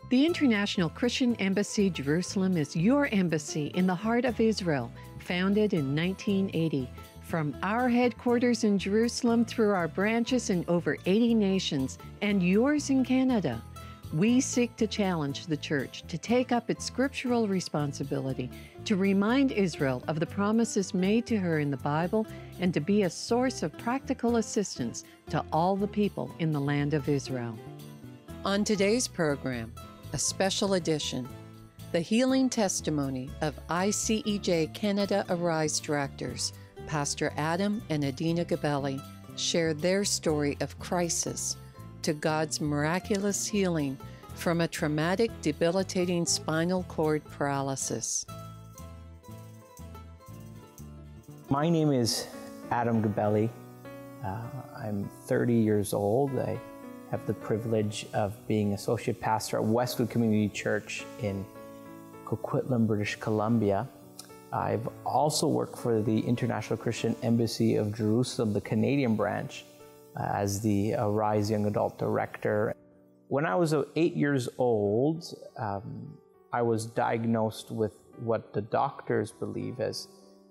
The International Christian Embassy Jerusalem is your embassy in the heart of Israel, founded in 1980. From our headquarters in Jerusalem through our branches in over 80 nations and yours in Canada, we seek to challenge the Church to take up its scriptural responsibility to remind Israel of the promises made to her in the Bible and to be a source of practical assistance to all the people in the land of Israel. On today's program, a special edition, the healing testimony of ICEJ Canada Arise directors, Pastor Adam and Adina Gabeli, share their story of crisis to God's miraculous healing from a traumatic, debilitating spinal cord paralysis. My name is Adam Gabeli. I'm 30 years old. I have the privilege of being associate pastor at Westwood Community Church in Coquitlam, British Columbia. I've also worked for the International Christian Embassy of Jerusalem, the Canadian branch, as the Rise Young Adult Director. When I was 8 years old, I was diagnosed with what the doctors believe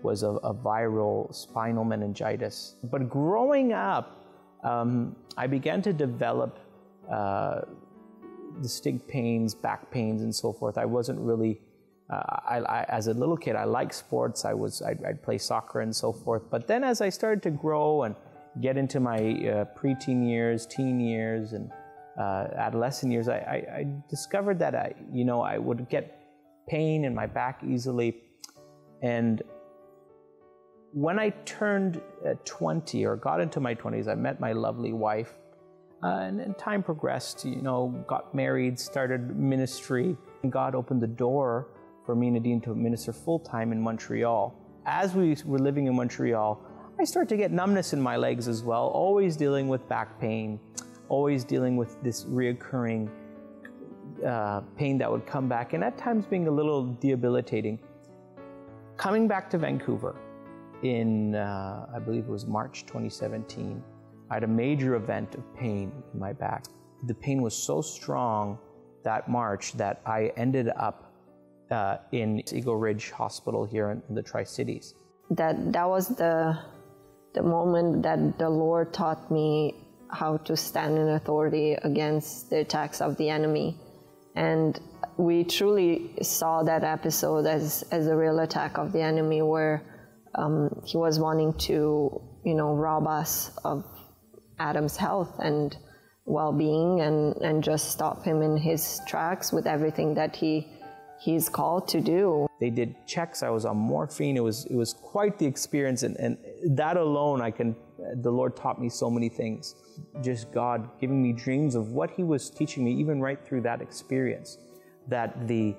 was a viral spinal meningitis. But growing up, I began to develop distinct pains, back pains, and so forth. I wasn't really, as a little kid, I liked sports. I'd play soccer and so forth. But then as I started to grow and get into my preteen years, teen years, and adolescent years, I discovered that I would get pain in my back easily. And when I turned 20 or got into my 20s, I met my lovely wife, and time progressed. Got married, started ministry, and God opened the door for me and Nadine to minister full-time in Montreal. As we were living in Montreal, I started to get numbness in my legs as well, always dealing with back pain, always dealing with this reoccurring pain that would come back, and at times being a little debilitating. Coming back to Vancouver in, I believe it was March 2017, I had a major event of pain in my back. The pain was so strong that March that I ended up in Eagle Ridge Hospital here in the Tri-Cities. That was the moment that the Lord taught me how to stand in authority against the attacks of the enemy. And we truly saw that episode as a real attack of the enemy, where he was wanting to, rob us of Adam's health and well-being and just stop him in his tracks with everything that he's called to do. They did checks. I was on morphine. It was quite the experience, and that alone, the Lord taught me so many things. Just God giving me dreams of what He was teaching me, even right through that experience, that the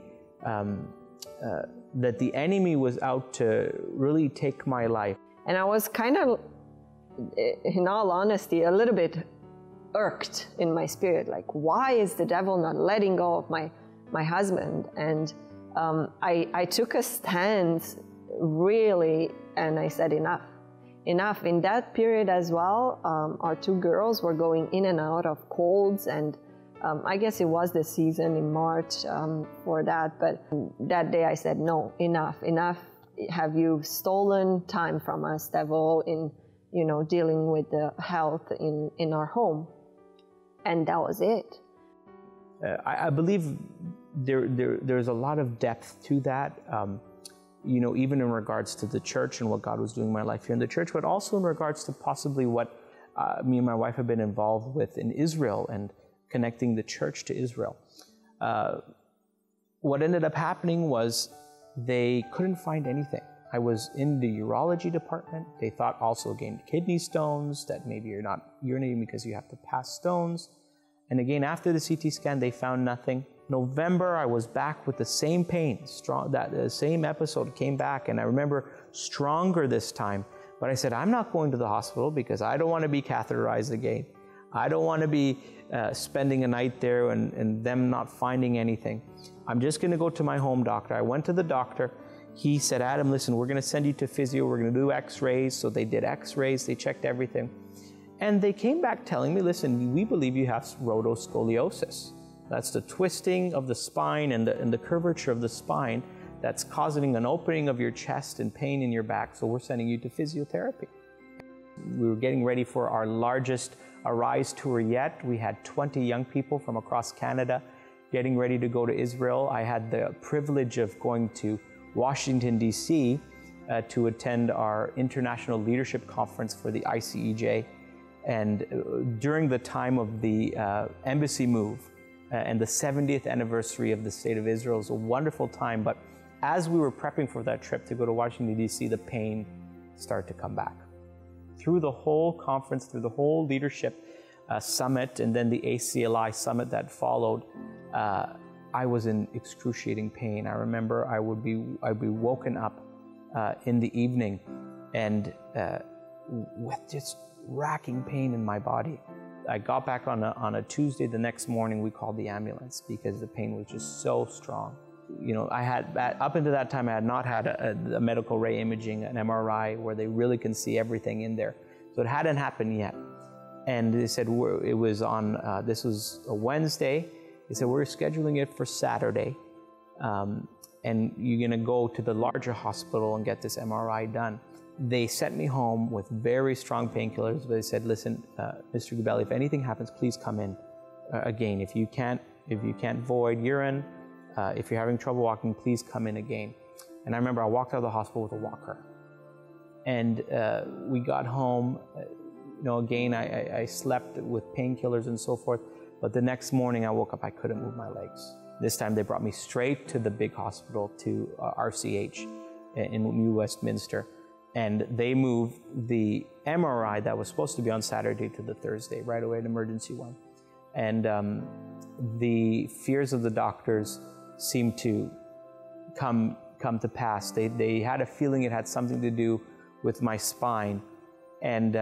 enemy was out to really take my life. And I was kind of, in all honesty, a little bit irked in my spirit, like, why is the devil not letting go of my husband? And I took a stand, really, and I said, enough. In that period as well, our two girls were going in and out of colds, and I guess it was the season in March for that, but that day I said, no, enough. Have you stolen time from us, devil, in dealing with the health in our home? And that was it. I believe there's a lot of depth to that, even in regards to the church and what God was doing in my life here in the church, but also in regards to possibly what me and my wife have been involved with in Israel and connecting the church to Israel. What ended up happening was they couldn't find anything. I was in the urology department. They thought also gained kidney stones, that maybe you're not urinating because you have to pass stones. And again, after the CT scan, they found nothing. November, I was back with the same pain. The same episode came back, and I remember stronger this time. But I said, I'm not going to the hospital because I don't want to be catheterized again. I don't want to be spending a night there and them not finding anything. I'm just going to go to my home doctor. I went to the doctor. He said, Adam, listen, we're going to send you to physio. We're going to do x-rays. So they did x-rays. They checked everything. And they came back telling me, listen, we believe you have rotoscoliosis. That's the twisting of the spine and the curvature of the spine that's causing an opening of your chest and pain in your back. So we're sending you to physiotherapy. We were getting ready for our largest Arise tour yet. We had 20 young people from across Canada getting ready to go to Israel. I had the privilege of going to Washington, D.C. To attend our International Leadership Conference for the ICEJ. And during the time of the embassy move and the 70th anniversary of the State of Israel, it was a wonderful time. But as we were prepping for that trip to go to Washington, D.C., the pain started to come back. Through the whole conference, through the whole leadership summit, and then the ACLI summit that followed, I was in excruciating pain. I remember I'd be woken up in the evening and with just racking pain in my body. I got back on a Tuesday. The next morning, we called the ambulance because the pain was just so strong. You know, up until that time, I had not had a medical ray imaging, an MRI, where they really can see everything in there. So it hadn't happened yet. And they said it was on, this was a Wednesday. They said, we're scheduling it for Saturday. And you're gonna go to the larger hospital and get this MRI done. They sent me home with very strong painkillers. But they said, listen, Mr. Gabeli, if anything happens, please come in again. If you can't void urine, if you're having trouble walking, please come in again. And I remember I walked out of the hospital with a walker. And we got home, you know, again, I slept with painkillers and so forth. But the next morning I woke up, I couldn't move my legs. This time they brought me straight to the big hospital, to RCH in New Westminster. And they moved the MRI that was supposed to be on Saturday to the Thursday, right away, an emergency one. And the fears of the doctors seemed to come to pass. They had a feeling it had something to do with my spine. And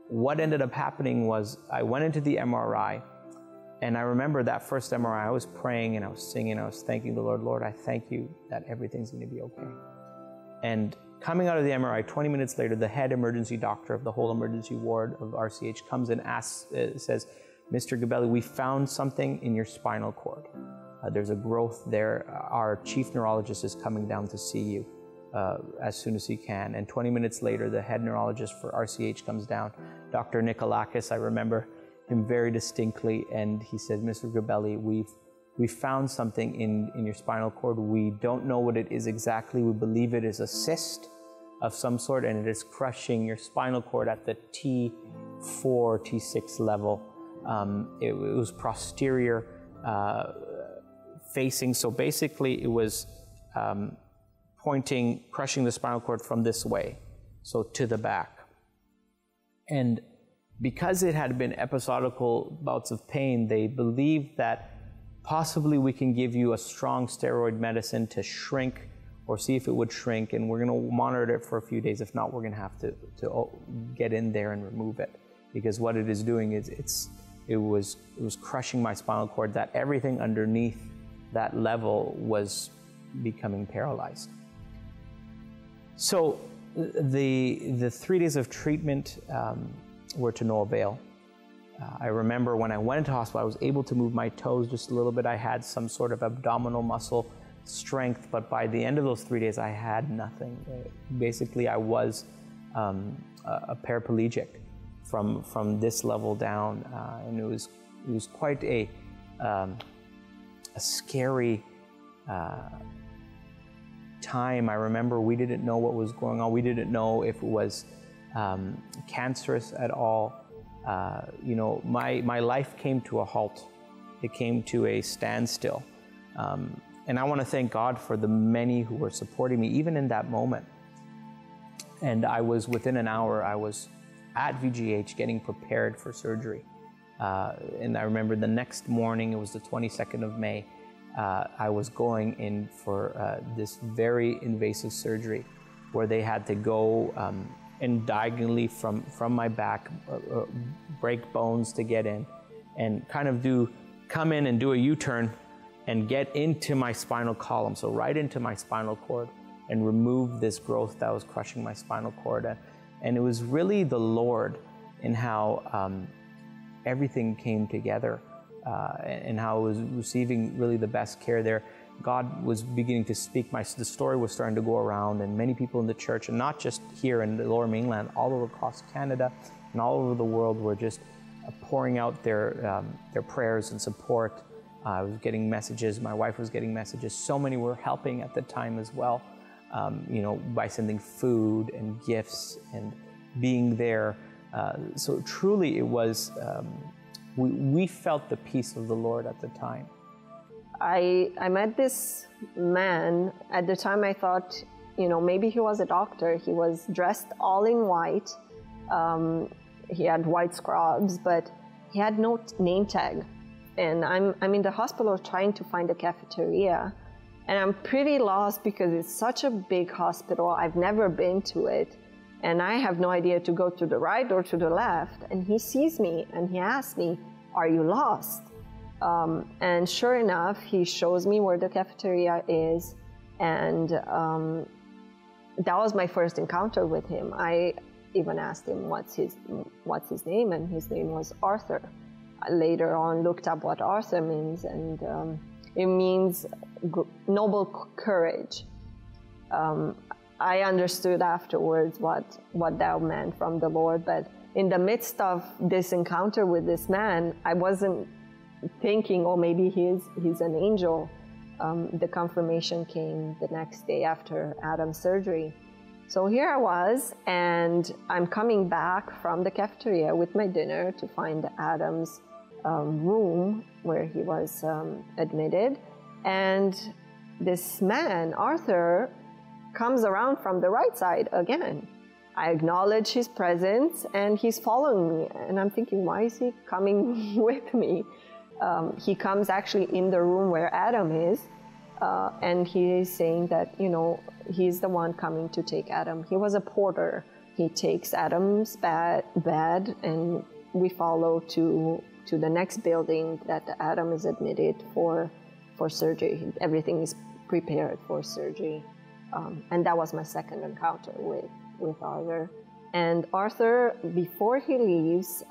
what ended up happening was I went into the MRI, and I remember that first MRI, I was praying and I was singing, I was thanking the Lord. Lord, I thank you that everything's going to be okay. And coming out of the MRI, 20 minutes later, the head emergency doctor of the whole emergency ward of RCH comes and says, Mr. Gabeli, we found something in your spinal cord. There's a growth there. Our chief neurologist is coming down to see you as soon as he can. And 20 minutes later, the head neurologist for RCH comes down, Dr. Nikolakis. I remember him very distinctly, and he said, Mr. Gabeli, we found something in your spinal cord. We don't know what it is exactly. We believe it is a cyst of some sort, and it is crushing your spinal cord at the T4, T6 level. It was posterior facing, so basically it was crushing the spinal cord from this way, so to the back. And because it had been episodical bouts of pain, they believed that possibly we can give you a strong steroid medicine to shrink or see if it would shrink, and we're going to monitor it for a few days. If not, we're going to have to get in there and remove it, because what it is doing is it was crushing my spinal cord, that everything underneath that level was becoming paralyzed. So the 3 days of treatment were to no avail. I remember when I went into hospital, I was able to move my toes just a little bit. I had some sort of abdominal muscle strength, but by the end of those 3 days, I had nothing. Basically, I was a paraplegic from this level down, and it was quite a scary time. I remember we didn't know what was going on. We didn't know if it was cancerous at all. You know, my life came to a halt. It came to a standstill. And I want to thank God for the many who were supporting me, even in that moment. And I was, within an hour, I was at VGH getting prepared for surgery. And I remember the next morning, it was the 22nd of May, I was going in for this very invasive surgery where they had to go and diagonally from my back, break bones to get in, and kind of come in and do a U-turn and get into my spinal column, so right into my spinal cord, and remove this growth that was crushing my spinal cord. And it was really the Lord in how everything came together. and how I was receiving really the best care there, God was beginning to speak. The story was starting to go around, and many people in the church, and not just here in the Lower Mainland, all over across Canada and all over the world, were just pouring out their prayers and support. I was getting messages. My wife was getting messages. So many were helping at the time as well, by sending food and gifts and being there. So truly, it was. We felt the peace of the Lord at the time. I met this man. At the time I thought, maybe he was a doctor. He was dressed all in white. He had white scrubs, but he had no name tag. And I'm in the hospital trying to find a cafeteria. And I'm pretty lost because it's such a big hospital. I've never been to it. And I have no idea to go to the right or to the left. And he sees me and he asks me, "Are you lost?" And sure enough, he shows me where the cafeteria is. And that was my first encounter with him. I even asked him what's his name, and his name was Arthur. I later on looked up what Arthur means, and it means noble courage. I understood afterwards what that meant from the Lord, but in the midst of this encounter with this man, I wasn't thinking, oh, maybe he's an angel. The confirmation came the next day after Adam's surgery. So here I was, and I'm coming back from the cafeteria with my dinner to find Adam's room where he was admitted. And this man, Arthur, comes around from the right side again. I acknowledge his presence, and he's following me. And I'm thinking, why is he coming with me? He comes actually in the room where Adam is, and he is saying that, he's the one coming to take Adam. He was a porter. He takes Adam's bed, and we follow to the next building that Adam is admitted for surgery. Everything is prepared for surgery. And that was my second encounter with Arthur. And Arthur, before he leaves,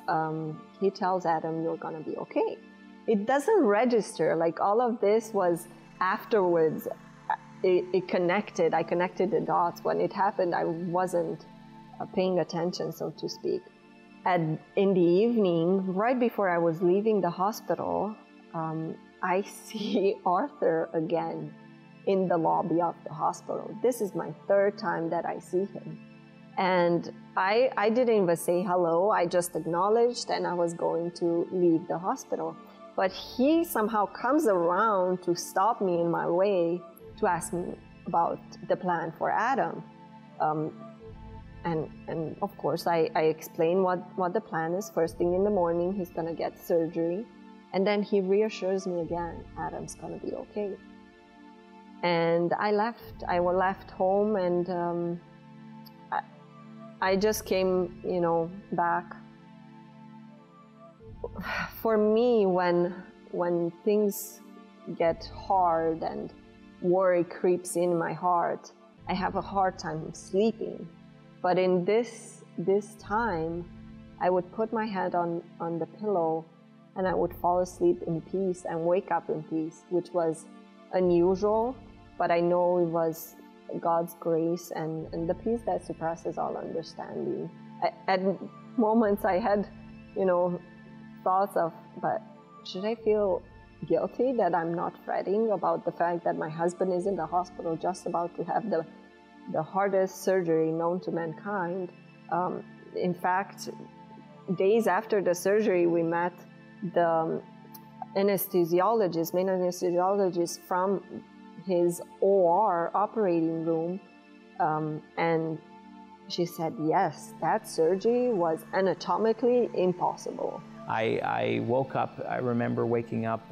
he tells Adam, "You're gonna be okay." It doesn't register, like all of this was afterwards. It connected. I connected the dots. When it happened, I wasn't paying attention, so to speak. And in the evening, right before I was leaving the hospital, I see Arthur again in the lobby of the hospital. This is my third time that I see him. And I didn't even say hello. I just acknowledged, and I was going to leave the hospital. But he somehow comes around to stop me in my way to ask me about the plan for Adam. And of course, I explain what the plan is. First thing in the morning, he's gonna get surgery. And then he reassures me again, Adam's gonna be okay. And I left home, and I just came, back. For me, when things get hard and worry creeps in my heart, I have a hard time sleeping. But in this time, I would put my head on the pillow, and I would fall asleep in peace and wake up in peace, which was unusual, but I know it was God's grace and the peace that surpasses all understanding. At moments I had, thoughts of, but should I feel guilty that I'm not fretting about the fact that my husband is in the hospital just about to have the hardest surgery known to mankind? In fact, days after the surgery, we met the main anesthesiologist from his OR operating room, and she said, yes, that surgery was anatomically impossible. I woke up, I remember waking up,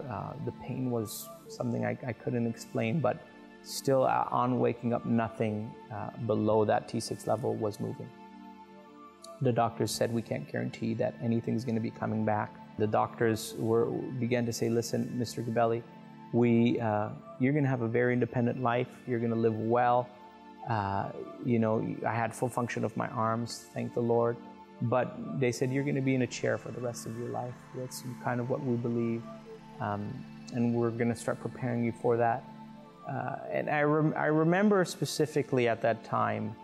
the pain was something I couldn't explain, but still on waking up, nothing below that T6 level was moving. The doctors said, we can't guarantee that anything's going to be coming back. The doctors began to say, listen, Mr. Gabeli, you're going to have a very independent life. You're going to live well. I had full function of my arms, thank the Lord. But they said, you're going to be in a chair for the rest of your life. That's kind of what we believe. and we're going to start preparing you for that. And I remember specifically at that time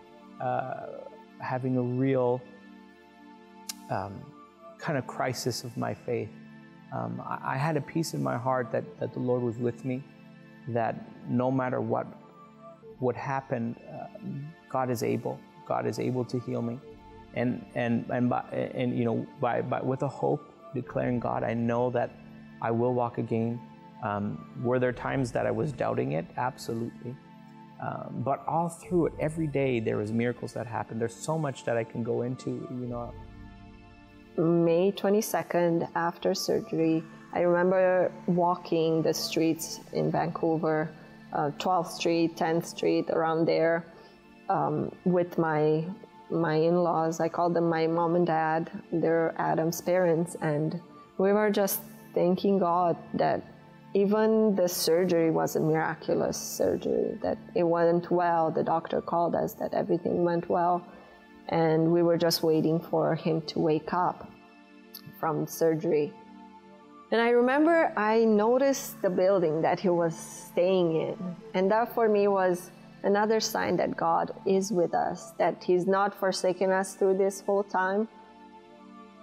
having a real kind of crisis of my faith. I had a peace in my heart that the Lord was with me, that no matter what would happen, God is able. God is able to heal me, and you know, by with a hope, declaring, God, I know that I will walk again. Were there times that I was doubting it? Absolutely. But all through it, every day, there was miracles that happened. There's so much that I can go into, you know. May 22nd, after surgery, I remember walking the streets in Vancouver, 12th Street, 10th Street, around there, with my in-laws. I call them my mom and dad. They're Adam's parents, and we were just thanking God that even the surgery was a miraculous surgery, that it went well. The doctor called us that everything went well, and we were just waiting for him to wake up from surgery. And I remember I noticed the building that he was staying in, and that for me was another sign that God is with us, that he's not forsaken us through this whole time.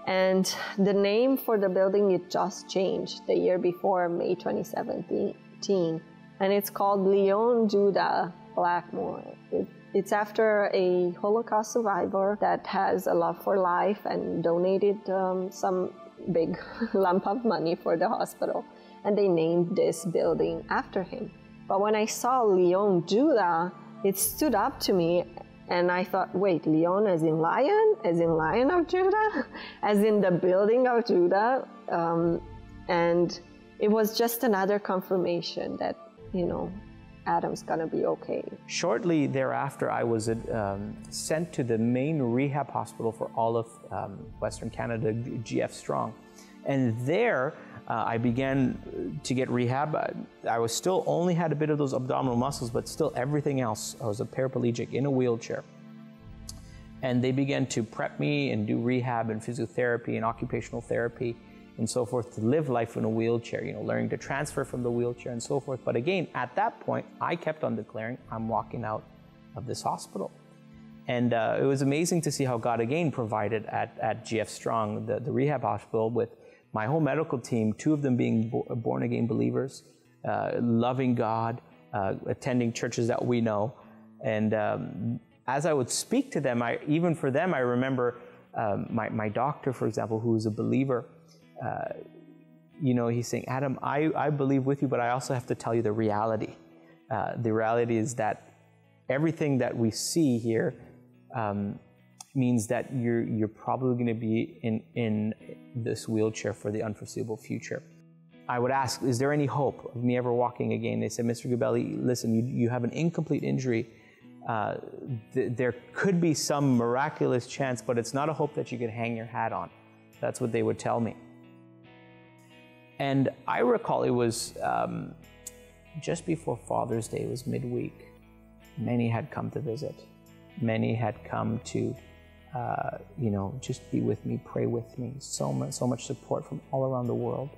And the name for the building, it just changed the year before, May 2017, and it's called Leon Judah Blackmore. It's after a Holocaust survivor that has a love for life and donated some big lump of money for the hospital, and they named this building after him. But when I saw Leon Judah, it stood up to me, and I thought, wait, Leon as in lion? As in Lion of Judah? As in the building of Judah? And it was just another confirmation that, you know, Adam's gonna be okay. Shortly thereafter, I was sent to the main rehab hospital for all of Western Canada, GF Strong. And there, I began to get rehab. I was still only had a bit of those abdominal muscles, but still everything else. I was a paraplegic in a wheelchair. And they began to prep me and do rehab and physiotherapy and occupational therapy and so forth to live life in a wheelchair, you know, learning to transfer from the wheelchair and so forth. But again, at that point, I kept on declaring, I'm walking out of this hospital. And it was amazing to see how God again provided at GF Strong, the rehab hospital, with my whole medical team, 2 of them being born-again believers, loving God, attending churches that we know. And as I would speak to them, even for them, I remember my doctor, for example, who is a believer, you know, he's saying, Adam, I believe with you, but I also have to tell you the reality. The reality is that everything that we see here means that you're probably going to be in this wheelchair for the unforeseeable future. I would ask, is there any hope of me ever walking again? They said, Mr. Gabeli, listen, you have an incomplete injury. There could be some miraculous chance, but it's not a hope that you could hang your hat on. That's what they would tell me. And I recall it was just before Father's Day. It was midweek. Many had come to visit. Many had come to, you know, just be with me, pray with me. So much support from all around the world.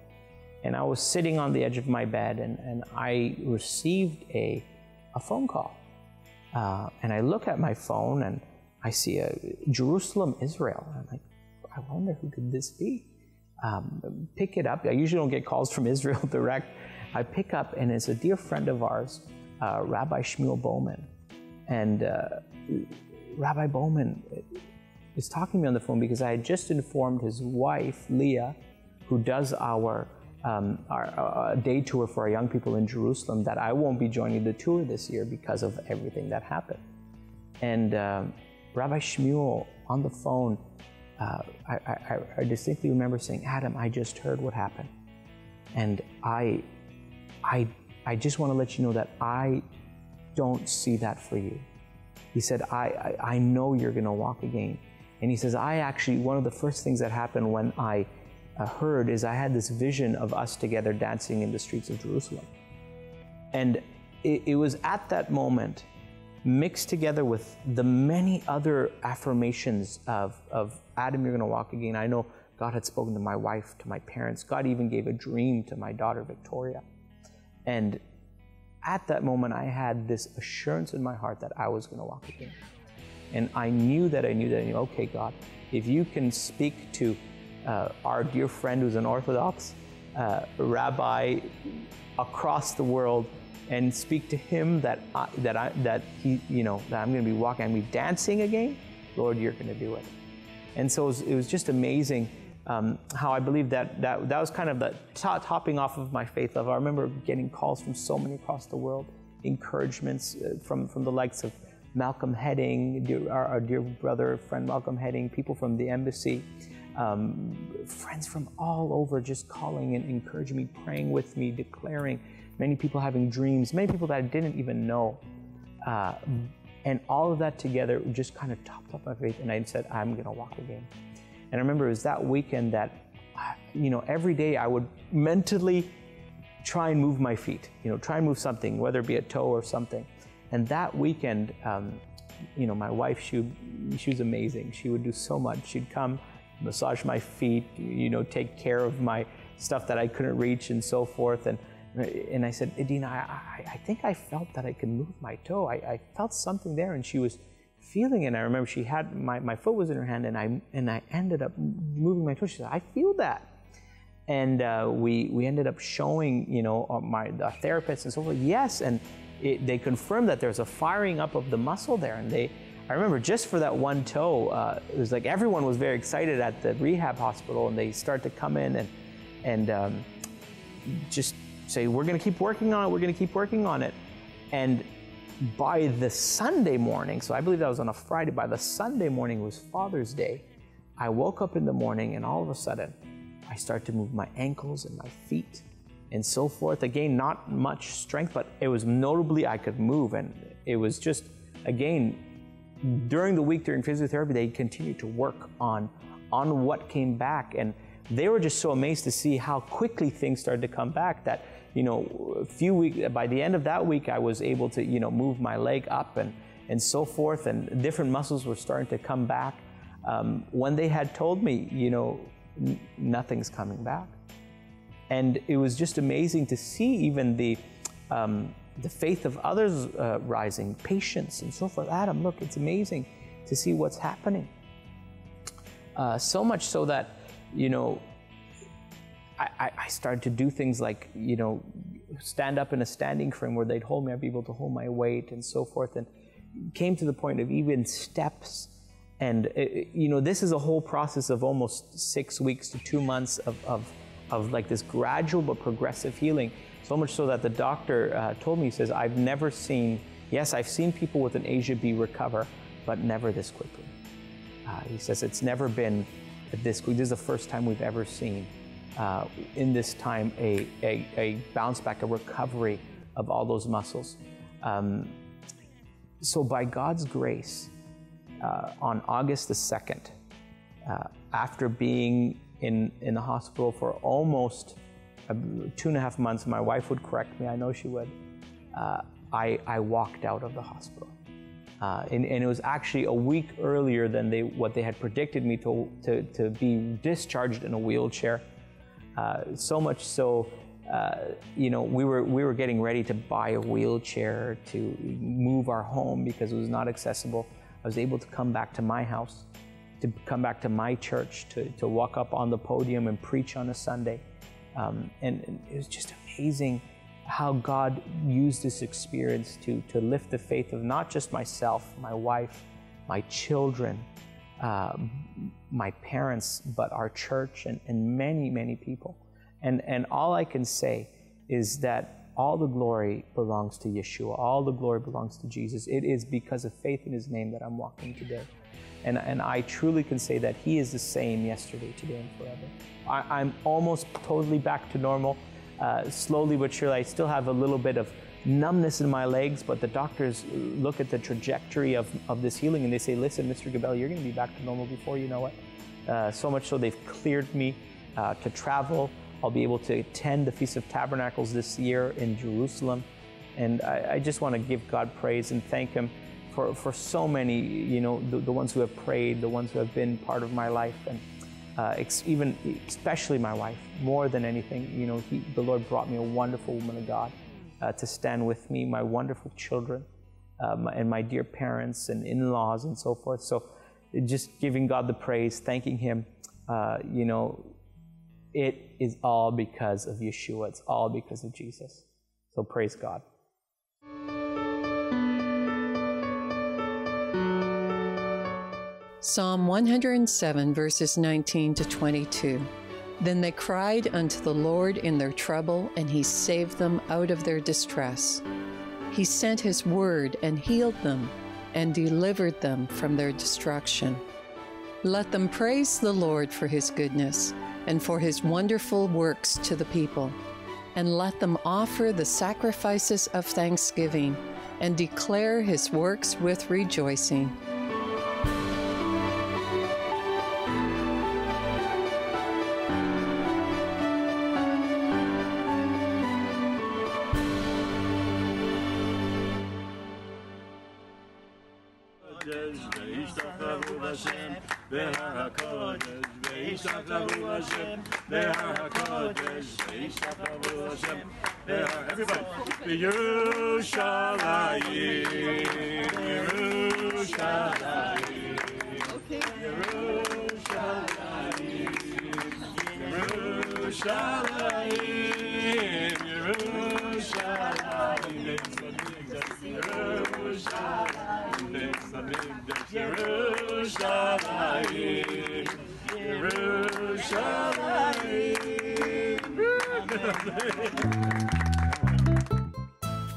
And I was sitting on the edge of my bed, and I received a phone call. And I look at my phone, and I see Jerusalem, Israel. And I'm like, I wonder who could this be? Pick it up. I usually don't get calls from Israel direct. I pick up, and it's a dear friend of ours, Rabbi Shmuel Bowman. And Rabbi Bowman is talking to me on the phone because I had just informed his wife, Leah, who does our day tour for our young people in Jerusalem, that I won't be joining the tour this year because of everything that happened. And Rabbi Shmuel on the phone, I distinctly remember saying, Adam, I just heard what happened. And I just want to let you know that I don't see that for you. He said, I know you're going to walk again. And he says, one of the first things that happened when I heard is I had this vision of us together dancing in the streets of Jerusalem. And it was at that moment, mixed together with the many other affirmations of Adam, you're going to walk again. I know God had spoken to my wife, to my parents. God even gave a dream to my daughter, Victoria. And at that moment, I had this assurance in my heart that I was going to walk again. And I knew, okay, God, if you can speak to our dear friend who's an Orthodox rabbi across the world, and speak to him that I'm going to be walking, I'm going to be dancing again, Lord, you're going to do it. And so it was just amazing how I believe that was kind of the topping off of my faith level. I remember getting calls from so many across the world, encouragements from the likes of Malcolm Heading, our dear brother, friend Malcolm Heading, people from the embassy, friends from all over just calling and encouraging me, praying with me, declaring, many people having dreams, many people that I didn't even know. And all of that together just kind of topped up my faith, and I said, I'm going to walk again. And I remember it was that weekend that, every day I would mentally try and move my feet, try and move something, whether it be a toe or something. And that weekend, my wife, she was amazing. She would do so much. She'd come, massage my feet, take care of my stuff that I couldn't reach and so forth. And I said, Edina, I think I felt that I could move my toe. I felt something there, and she was feeling it. And I remember she had, my foot was in her hand, and I ended up moving my toe. She said, I feel that. And we ended up showing, the therapist and so forth, yes, and they confirmed that there's a firing up of the muscle there. And I remember just for that one toe, it was like everyone was very excited at the rehab hospital, and they start to come in and just say, we're going to keep working on it, we're going to keep working on it. And by the Sunday morning, so I believe that was on a Friday, by the Sunday morning was Father's Day, I woke up in the morning, and all of a sudden, I started to move my ankles and my feet and so forth. Again, not much strength, but it was notably I could move. And it was just, again, during the week during physiotherapy, they continued to work on what came back. And they were just so amazed to see how quickly things started to come back that, a few weeks, by the end of that week, I was able to, move my leg up and so forth, and different muscles were starting to come back. When they had told me, nothing's coming back. And it was just amazing to see even the faith of others rising, patience and so forth. Adam, look, it's amazing to see what's happening. So much so that, I started to do things like, stand up in a standing frame where they'd hold me, I'd be able to hold my weight and so forth, and came to the point of even steps. And, this is a whole process of almost 6 weeks to 2 months of like this gradual but progressive healing. So much so that the doctor told me, he says, I've never seen, yes, I've seen people with an ASIA-B recover, but never this quickly. He says, it's never been this quick. This is the first time we've ever seen in this time a bounce back, a recovery of all those muscles. So by God's grace, on August the 2nd, after being in the hospital for almost 2.5 months, my wife would correct me, I know she would, I walked out of the hospital. And it was actually a week earlier than what they had predicted me to be discharged in a wheelchair. So much so, we were getting ready to buy a wheelchair to move our home because it was not accessible. I was able to come back to my house, to come back to my church, to walk up on the podium and preach on a Sunday. And it was just amazing how God used this experience to lift the faith of not just myself, my wife, my children, my parents, but our church and many, many people. And all I can say is that all the glory belongs to Yeshua. All the glory belongs to Jesus. It is because of faith in His name that I'm walking today. And I truly can say that He is the same yesterday, today, and forever. I'm almost totally back to normal. Slowly but surely, I still have a little bit of numbness in my legs, but the doctors look at the trajectory of this healing and they say, listen, Mr. Gabeli, you're going to be back to normal before you know it. So much so they've cleared me to travel. I'll be able to attend the Feast of Tabernacles this year in Jerusalem. And I just want to give God praise and thank Him for so many, the ones who have prayed, the ones who have been part of my life. And even especially my wife, more than anything. You know, the Lord brought me a wonderful woman of God to stand with me, my wonderful children, and my dear parents and in-laws and so forth. So just giving God the praise, thanking Him, you know, it is all because of Yeshua. It's all because of Jesus. So praise God. Psalm 107, verses 19 to 22. Then they cried unto the Lord in their trouble, and He saved them out of their distress. He sent His word and healed them, and delivered them from their destruction. Let them praise the Lord for His goodness, and for His wonderful works to the people. And let them offer the sacrifices of thanksgiving, and declare His works with rejoicing. Everybody. Yerushalayim, Yerushalayim, Yerushalayim, Yerushalayim, Yerushalayim,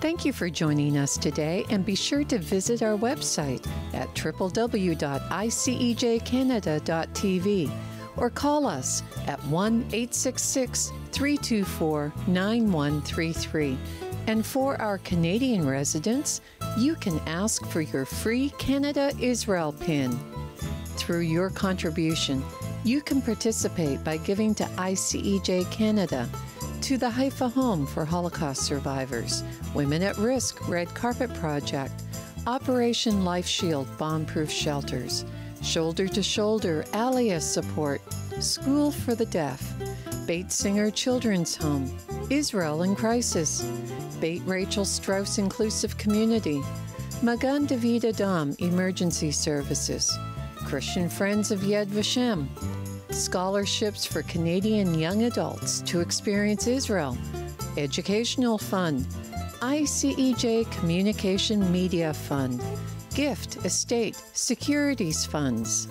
Thank you for joining us today, and be sure to visit our website at www.icejcanada.tv or call us at 1-866-324-9133. And for our Canadian residents, you can ask for your free Canada Israel pin. Through your contribution, you can participate by giving to ICEJ Canada, to the Haifa Home for Holocaust Survivors, Women at Risk Red Carpet Project, Operation Life Shield Bomb-Proof Shelters, Shoulder to Shoulder Alias Support, School for the Deaf, Beit Singer Children's Home, Israel in Crisis, Beit Rachel Strauss Inclusive Community, Magan David Adam Emergency Services, Christian Friends of Yad Vashem, Scholarships for Canadian young adults to experience Israel, Educational Fund, ICEJ Communication Media Fund, Gift, Estate, Securities Funds.